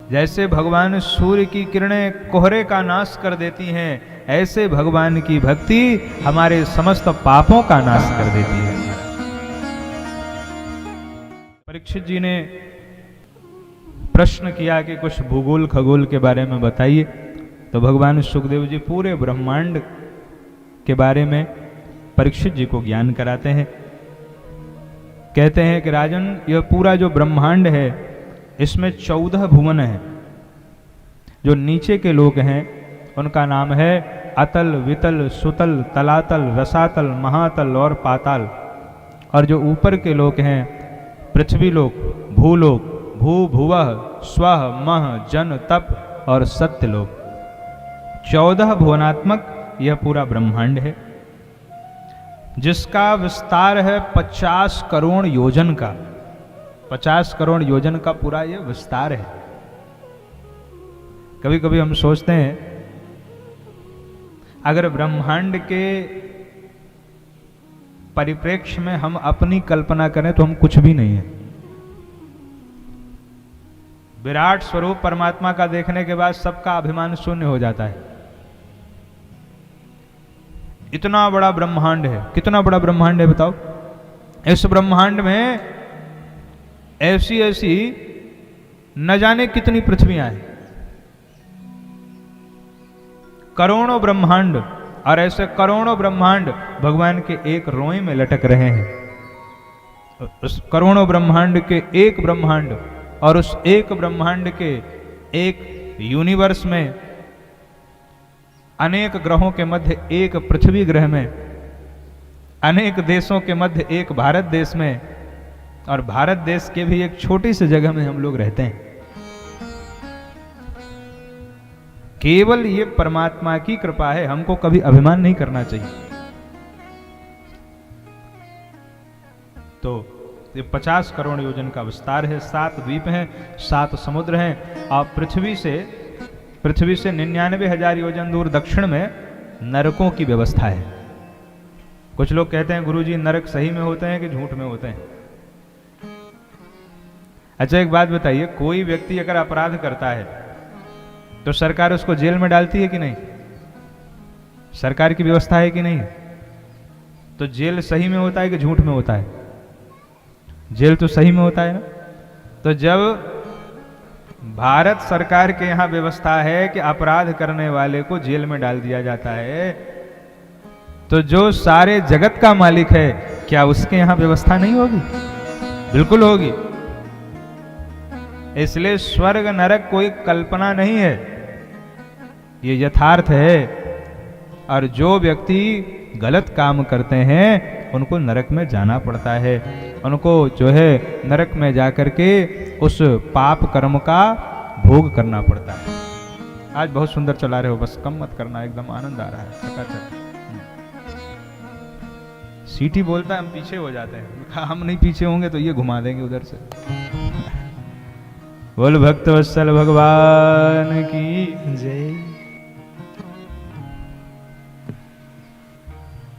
जैसे भगवान सूर्य की किरणें कोहरे का नाश कर देती हैं, ऐसे भगवान की भक्ति हमारे समस्त पापों का नाश कर देती है। परीक्षित जी ने प्रश्न किया कि कुछ भूगोल खगोल के बारे में बताइए, तो भगवान सुखदेव जी पूरे ब्रह्मांड के बारे में परीक्षित जी को ज्ञान कराते हैं। कहते हैं कि राजन, यह पूरा जो ब्रह्मांड है इसमें 14 भुवन हैं। जो नीचे के लोग हैं उनका नाम है अतल, वितल, सुतल, तलातल, रसातल, महातल और पाताल। और जो ऊपर के लोग हैं पृथ्वी लोक, भूलोक, भू भुवः, स्वः, मह, जन, तप और सत्य लोक। 14 भुवनात्मक यह पूरा ब्रह्मांड है, जिसका विस्तार है 50 करोड़ योजन का। 50 करोड़ योजन का पूरा यह विस्तार है। कभी कभी हम सोचते हैं अगर ब्रह्मांड के परिप्रेक्ष्य में हम अपनी कल्पना करें तो हम कुछ भी नहीं है। विराट स्वरूप परमात्मा का देखने के बाद सबका अभिमान शून्य हो जाता है। इतना बड़ा ब्रह्मांड है, कितना बड़ा ब्रह्मांड है बताओ। इस ब्रह्मांड में ऐसी ऐसी न जाने कितनी पृथ्वियां हैं, करोड़ों ब्रह्मांड, और ऐसे करोड़ों ब्रह्मांड भगवान के एक रोए में लटक रहे हैं। उस करोड़ों ब्रह्मांड के एक ब्रह्मांड और उस एक ब्रह्मांड के एक यूनिवर्स में अनेक ग्रहों के मध्य एक पृथ्वी ग्रह में, अनेक देशों के मध्य एक भारत देश में, और भारत देश के भी एक छोटी सी जगह में हम लोग रहते हैं। केवल ये परमात्मा की कृपा है, हमको कभी अभिमान नहीं करना चाहिए। तो ये 50 करोड़ योजन का विस्तार है, 7 द्वीप हैं, 7 समुद्र हैं, और पृथ्वी से 99,000 योजन दूर दक्षिण में नरकों की व्यवस्था है। कुछ लोग कहते हैं गुरुजी नरक सही में होते हैं कि झूठ में होते हैं। अच्छा एक बात बताइए, कोई व्यक्ति अगर अपराध करता है तो सरकार उसको जेल में डालती है कि नहीं? सरकार की व्यवस्था है कि नहीं? तो जेल सही में होता है कि झूठ में होता है? जेल तो सही में होता है ना। तो जब भारत सरकार के यहाँ व्यवस्था है कि अपराध करने वाले को जेल में डाल दिया जाता है, तो जो सारे जगत का मालिक है क्या उसके यहाँ व्यवस्था नहीं होगी? बिल्कुल होगी। इसलिए स्वर्ग नरक कोई कल्पना नहीं है, ये यथार्थ है। और जो व्यक्ति गलत काम करते हैं उनको नरक में जाना पड़ता है, उनको जो है नरक में जाकर के उस पाप कर्म का भोग करना पड़ता है। आज बहुत सुंदर चला रहे हो, बस कम मत करना, एकदम आनंद आ रहा है। चकाचक सीटी बोलता है, हम पीछे हो जाते हैं। हम नहीं पीछे होंगे तो ये घुमा देंगे उधर से। बोल भक्त वत्सल भगवान की जय।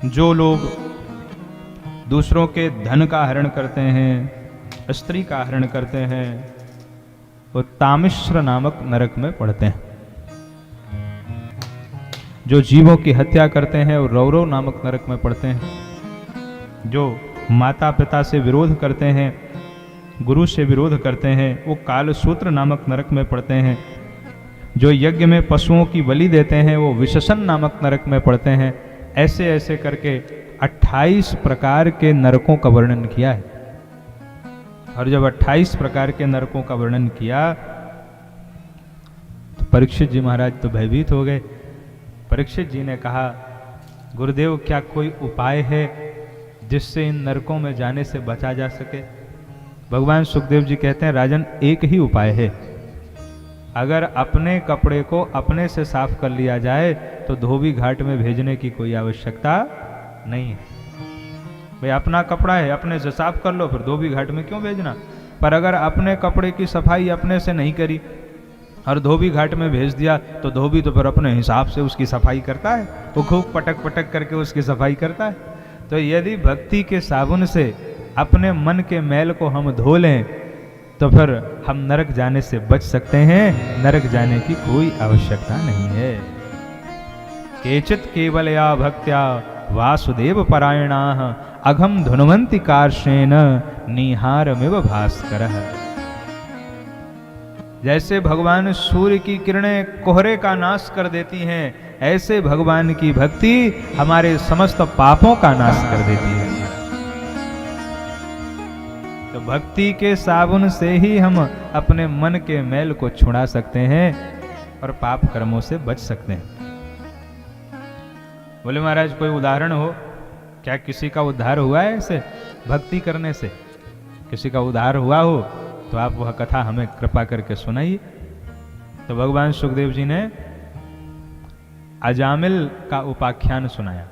जो लोग दूसरों के धन का हरण करते हैं, स्त्री का हरण करते हैं, वो तामिश्र नामक नरक में पड़ते हैं। जो जीवों की हत्या करते हैं वो रौरव नामक नरक में पड़ते हैं। जो माता पिता से विरोध करते हैं, गुरु से विरोध करते हैं, वो कालसूत्र नामक नरक में पड़ते हैं। जो यज्ञ में पशुओं की बलि देते हैं वो विशसन नामक नरक में पड़ते हैं। ऐसे ऐसे करके 28 प्रकार के नरकों का वर्णन किया है। और जब 28 प्रकार के नरकों का वर्णन किया तो परीक्षित जी महाराज तो भयभीत हो गए। परीक्षित जी ने कहा, गुरुदेव क्या कोई उपाय है जिससे इन नरकों में जाने से बचा जा सके? भगवान सुखदेव जी कहते हैं, राजन एक ही उपाय है। अगर अपने कपड़े को अपने से साफ कर लिया जाए तो धोबी घाट में भेजने की कोई आवश्यकता नहीं है। भाई अपना कपड़ा है, अपने से साफ कर लो, फिर धोबी घाट में क्यों भेजना? पर अगर अपने कपड़े की सफाई अपने से नहीं करी और धोबी घाट में भेज दिया तो धोबी तो फिर अपने हिसाब से उसकी सफाई करता है, वो खूब पटक पटक करके उसकी सफाई करता है। तो यदि भक्ति के साबुन से अपने मन के मैल को हम धो लें तो फिर हम नरक जाने से बच सकते हैं, नरक जाने की कोई आवश्यकता नहीं है। केचित केवलया भक्त्या वासुदेव परायणाः अघम धुन्वन्ति कार्षेण निहारमिव भास्करः। जैसे भगवान सूर्य की किरणें कोहरे का नाश कर देती हैं, ऐसे भगवान की भक्ति हमारे समस्त पापों का नाश कर देती है। तो भक्ति के साबुन से ही हम अपने मन के मैल को छुड़ा सकते हैं और पाप कर्मों से बच सकते हैं। बोले महाराज कोई उदाहरण हो, क्या किसी का उद्धार हुआ है ऐसे भक्ति करने से? किसी का उद्धार हुआ हो तो आप वह कथा हमें कृपा करके सुनाइए। तो भगवान सुखदेव जी ने अजामिल का उपाख्यान सुनाया।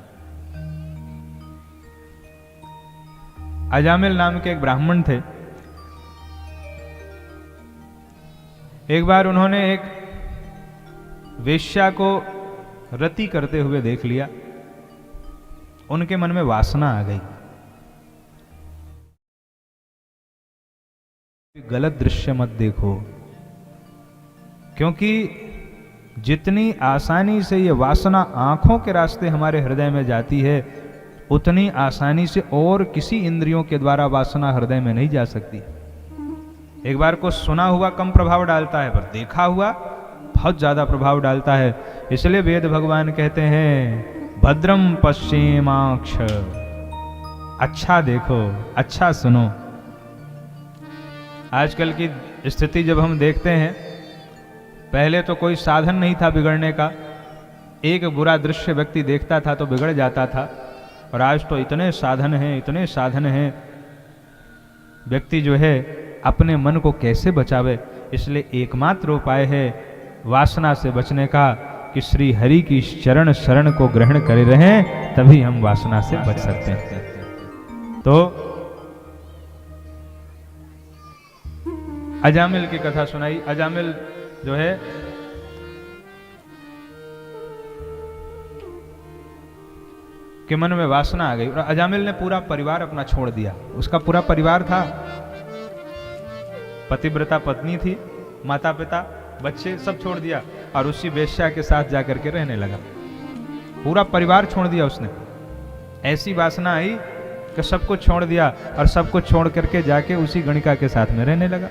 अजामिल नाम के एक ब्राह्मण थे। एक बार उन्होंने एक वेश्या को रति करते हुए देख लिया। उनके मन में वासना आ गई, गलत दृश्य मत देखो, क्योंकि जितनी आसानी से ये वासना आंखों के रास्ते हमारे हृदय में जाती है, उतनी आसानी से और किसी इंद्रियों के द्वारा वासना हृदय में नहीं जा सकती। एक बार को सुना हुआ कम प्रभाव डालता है, पर देखा हुआ बहुत ज्यादा प्रभाव डालता है। इसलिए वेद भगवान कहते हैं भद्रम पश्चिमाक्ष, अच्छा देखो, अच्छा सुनो। आजकल की स्थिति जब हम देखते हैं, पहले तो कोई साधन नहीं था बिगड़ने का, एक बुरा दृश्य व्यक्ति देखता था तो बिगड़ जाता था, और आज तो इतने साधन हैं, इतने साधन हैं, व्यक्ति जो है अपने मन को कैसे बचावे। इसलिए एकमात्र उपाय है वासना से बचने का कि श्री हरि की चरण शरण को ग्रहण करे रहें, तभी हम वासना से बच सकते हैं। तो अजामिल की कथा सुनाई। अजामिल जो है के मन में वासना आ गई और अजामिल ने पूरा परिवार अपना छोड़ दिया। उसका पूरा परिवार था, पतिव्रता पत्नी थी, माता पिता बच्चे सब छोड़ दिया और उसी वेश्या के साथ जाकर के रहने लगा। पूरा परिवार छोड़ दिया उसने। ऐसी वासना आई कि सब कुछ छोड़ दिया और सब कुछ छोड़ करके जाके उसी गणिका के साथ में रहने लगा।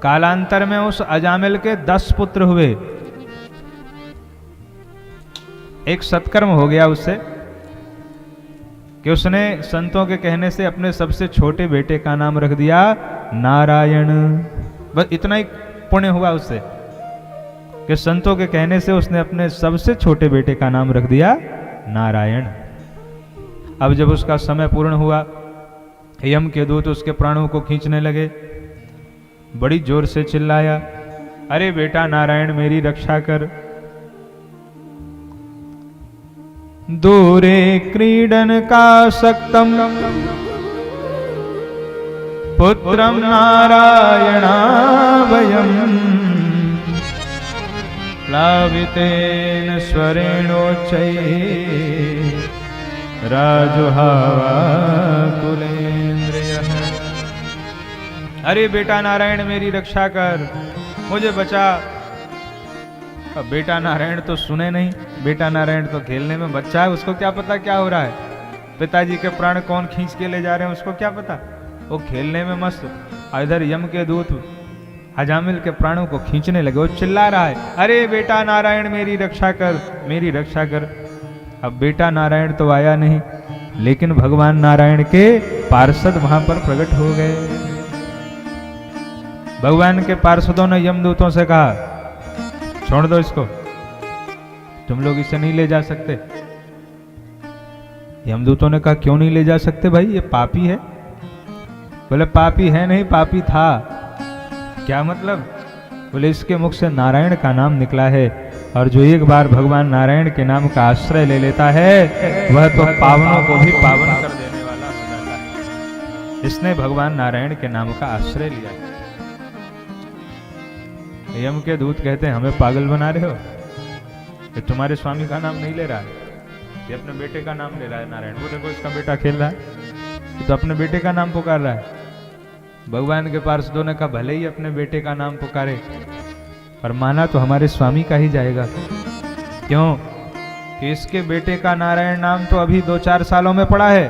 कालांतर में उस अजामिल के 10 पुत्र हुए। एक सत्कर्म हो गया उससे कि उसने संतों के कहने से अपने सबसे छोटे बेटे का नाम रख दिया नारायण। बस इतना ही पुण्य हुआ उससे कि संतों के कहने से उसने अपने सबसे छोटे बेटे का नाम रख दिया नारायण। अब जब उसका समय पूर्ण हुआ, यम के दूत उसके प्राणों को खींचने लगे। बड़ी जोर से चिल्लाया, अरे बेटा नारायण मेरी रक्षा कर। दूरे क्रीडन का सक्तम पुत्रम नारायणाभयम प्लावितेन स्वरेणोच्चैः राजुहावा कुलेन्द्रियः। अरे बेटा नारायण मेरी रक्षा कर, मुझे बचा। अब बेटा नारायण तो सुने नहीं, बेटा नारायण तो खेलने में बच्चा है, उसको क्या पता क्या हो रहा है। पिताजी के प्राण कौन खींच के ले जा रहे हैं उसको क्या पता, वो खेलने में मस्त। इधर यम के दूत अजामिल के प्राणों को खींचने लगे। वो चिल्ला रहा है, अरे बेटा नारायण मेरी रक्षा कर, मेरी रक्षा कर। अब बेटा नारायण तो आया नहीं, लेकिन भगवान नारायण के पार्षद वहां पर प्रकट हो गए। भगवान के पार्षदों ने यमदूतों से कहा, छोड़ दो इसको, तुम लोग इसे नहीं ले जा सकते। यमदूतों ने कहा, क्यों नहीं ले जा सकते भाई, ये पापी है। बोले पापी है नहीं, पापी था। क्या मतलब? बोले इसके मुख से नारायण का नाम निकला है, और जो एक बार भगवान नारायण के नाम का आश्रय ले लेता है वह तो पावनों को भी पावन कर देने वाला हो जाता है। इसने भगवान नारायण के नाम का आश्रय लिया। यम के दूत कहते हैं, हमें पागल बना रहे हो, ये तुम्हारे स्वामी का नाम नहीं ले रहा है, ये अपने बेटे का नाम ले रहा है नारायण। वो देखो इसका बेटा खेल रहा है, ये तो अपने बेटे का नाम पुकार रहा है। भगवान के पार्षदों ने कहा भले ही अपने बेटे का नाम पुकारे, पर माना तो हमारे स्वामी का ही जाएगा। क्यों कि इसके बेटे का नारायण नाम तो अभी 2-4 सालों में पड़ा है,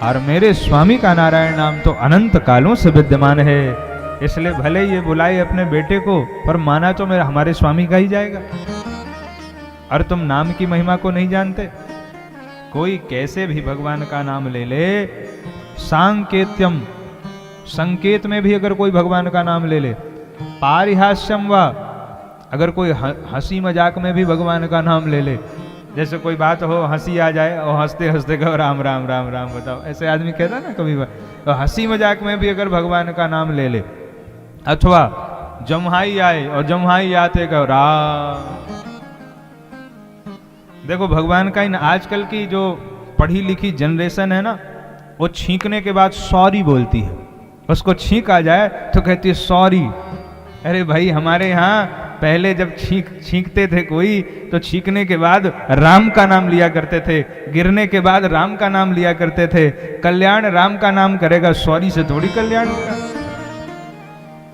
और मेरे स्वामी का नारायण नाम तो अनंत कालों से विद्यमान है। इसलिए भले ये बुलाए अपने बेटे को, पर माना तो मेरा हमारे स्वामी का ही जाएगा। और तुम नाम की महिमा को नहीं जानते? कोई कैसे भी भगवान का नाम ले ले, सांकेत्यम, संकेत में भी अगर कोई भगवान का नाम ले ले, पारिहास्यम व, अगर कोई हंसी मजाक में भी भगवान का नाम ले ले, जैसे कोई बात हो हंसी आ जाए और हंसते हंसते कहो राम राम राम राम बताओ, ऐसे आदमी कहता ना कभी बार, तो हंसी मजाक में भी अगर भगवान का नाम ले ले, अथवा जम्हाई आए और जम्हाई आते कहो राम। देखो भगवान का इन आजकल की जो पढ़ी लिखी जनरेशन है ना, वो छींकने के बाद सॉरी बोलती है। उसको छींक आ जाए तो कहती है सॉरी। अरे भाई हमारे यहाँ पहले जब छींकते थे कोई, तो छींकने के बाद राम का नाम लिया करते थे, गिरने के बाद राम का नाम लिया करते थे। कल्याण राम का नाम करेगा, सॉरी से थोड़ी कल्याण होगा।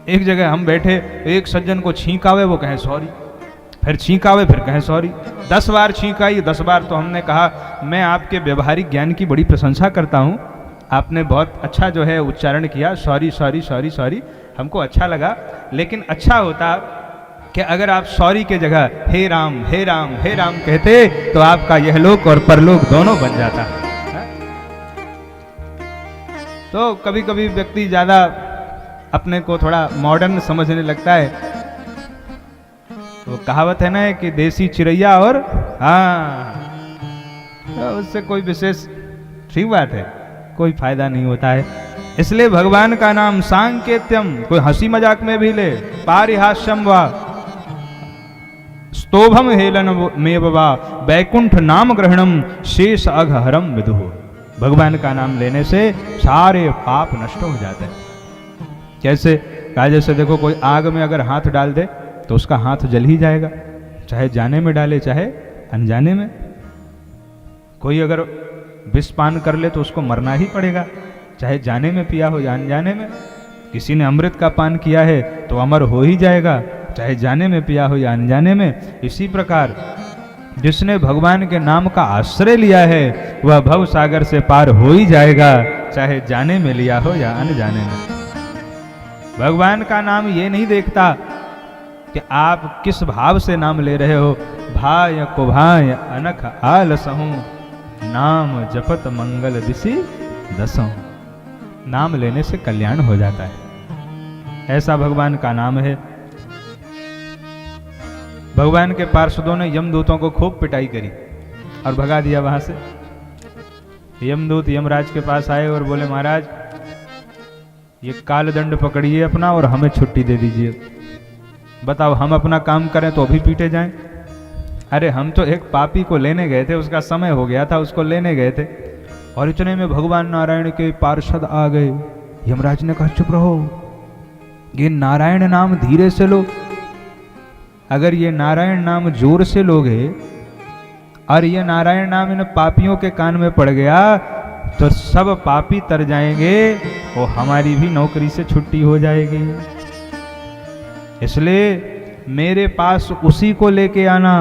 एक जगह हम बैठे, एक सज्जन को छींक आवे वो कहे सॉरी, फिर छींक आवे फिर कहे सॉरी। 10 बार छींक आई, 10 बार तो हमने कहा मैं आपके व्यवहारिक ज्ञान की बड़ी प्रशंसा करता हूँ, आपने बहुत अच्छा जो है उच्चारण किया, सॉरी सॉरी सॉरी सॉरी, हमको अच्छा लगा। लेकिन अच्छा होता कि अगर आप सॉरी के जगह हे राम हे राम हे राम कहते, तो आपका यह लोक और परलोक दोनों बन जाता है। तो कभी कभी व्यक्ति ज्यादा अपने को थोड़ा मॉडर्न समझने लगता है। तो कहावत है ना कि देसी चिड़ैया और तो उससे कोई विशेष ठीक बात है, कोई फायदा नहीं होता है। इसलिए भगवान का नाम सांकेत्यम, कोई हंसी मजाक में भी ले, पारिहास्यम वा, स्तोभम हेलन मेवा, बैकुंठ नाम ग्रहणम, शेष अघहरम विदुः। भगवान का नाम लेने से सारे पाप नष्ट हो जाते हैं। कैसे कहा, जैसे देखो कोई आग में अगर हाथ डाल दे तो उसका हाथ जल ही जाएगा, चाहे जाने में डाले चाहे अनजाने में। कोई अगर विष पान कर ले तो उसको मरना ही पड़ेगा, चाहे जाने में पिया हो या अनजाने में। किसी ने अमृत का पान किया है तो अमर हो ही जाएगा, चाहे जाने में पिया हो या अनजाने में। इसी प्रकार जिसने भगवान के नाम का आश्रय लिया है वह भव सागर से पार हो ही जाएगा, चाहे जाने में लिया हो या अनजाने में। भगवान का नाम ये नहीं देखता कि आप किस भाव से नाम ले रहे हो। भाय कुभाय अनख आलसहूं, नाम जपत मंगल दिशि दसों। नाम लेने से कल्याण हो जाता है, ऐसा भगवान का नाम है। भगवान के पार्षदों ने यमदूतों को खूब पिटाई करी और भगा दिया वहां से। यमदूत यमराज के पास आए और बोले महाराज ये कालदंड पकड़िए अपना और हमें छुट्टी दे दीजिए। बताओ हम अपना काम करें तो अभी पीटे जाएं? अरे हम तो एक पापी को लेने गए थे, उसका समय हो गया था, उसको लेने गए थे, और इतने में भगवान नारायण के पार्षद आ गए। यमराज ने कहा चुप रहो, ये नारायण नाम धीरे से लो। अगर ये नारायण नाम जोर से लोगे और ये नारायण नाम इन पापियों के कान में पड़ गया तो सब पापी तर जाएंगे और हमारी भी नौकरी से छुट्टी हो जाएगी। इसलिए मेरे पास उसी को लेके आना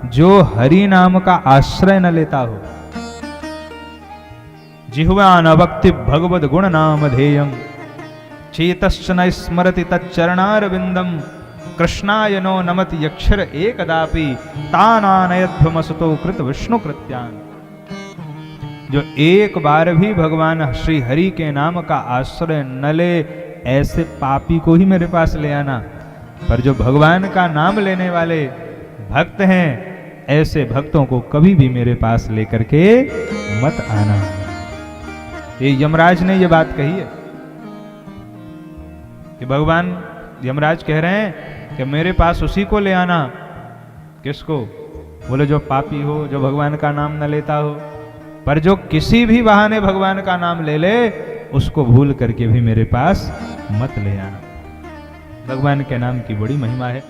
जो हरि नाम का आश्रय न लेता हो। जिह्वा न भक्ति भगवद गुण नाम ध्येयम्, चेतश्च न स्मरति तच्चरणारविंदम, कृष्णाय नो नमति यक्षर एकदापि, तानानयध्वमसतो कृत विष्णु कृत्यान। जो एक बार भी भगवान श्री हरि के नाम का आश्रय न ले, ऐसे पापी को ही मेरे पास ले आना। पर जो भगवान का नाम लेने वाले भक्त हैं, ऐसे भक्तों को कभी भी मेरे पास लेकर के मत आना। ये यमराज ने ये बात कही है कि भगवान यमराज कह रहे हैं कि मेरे पास उसी को ले आना। किसको? बोले जो पापी हो, जो भगवान का नाम न लेता हो। पर जो किसी भी बहाने भगवान का नाम ले ले, उसको भूल करके भी मेरे पास मत ले आना। भगवान के नाम की बड़ी महिमा है।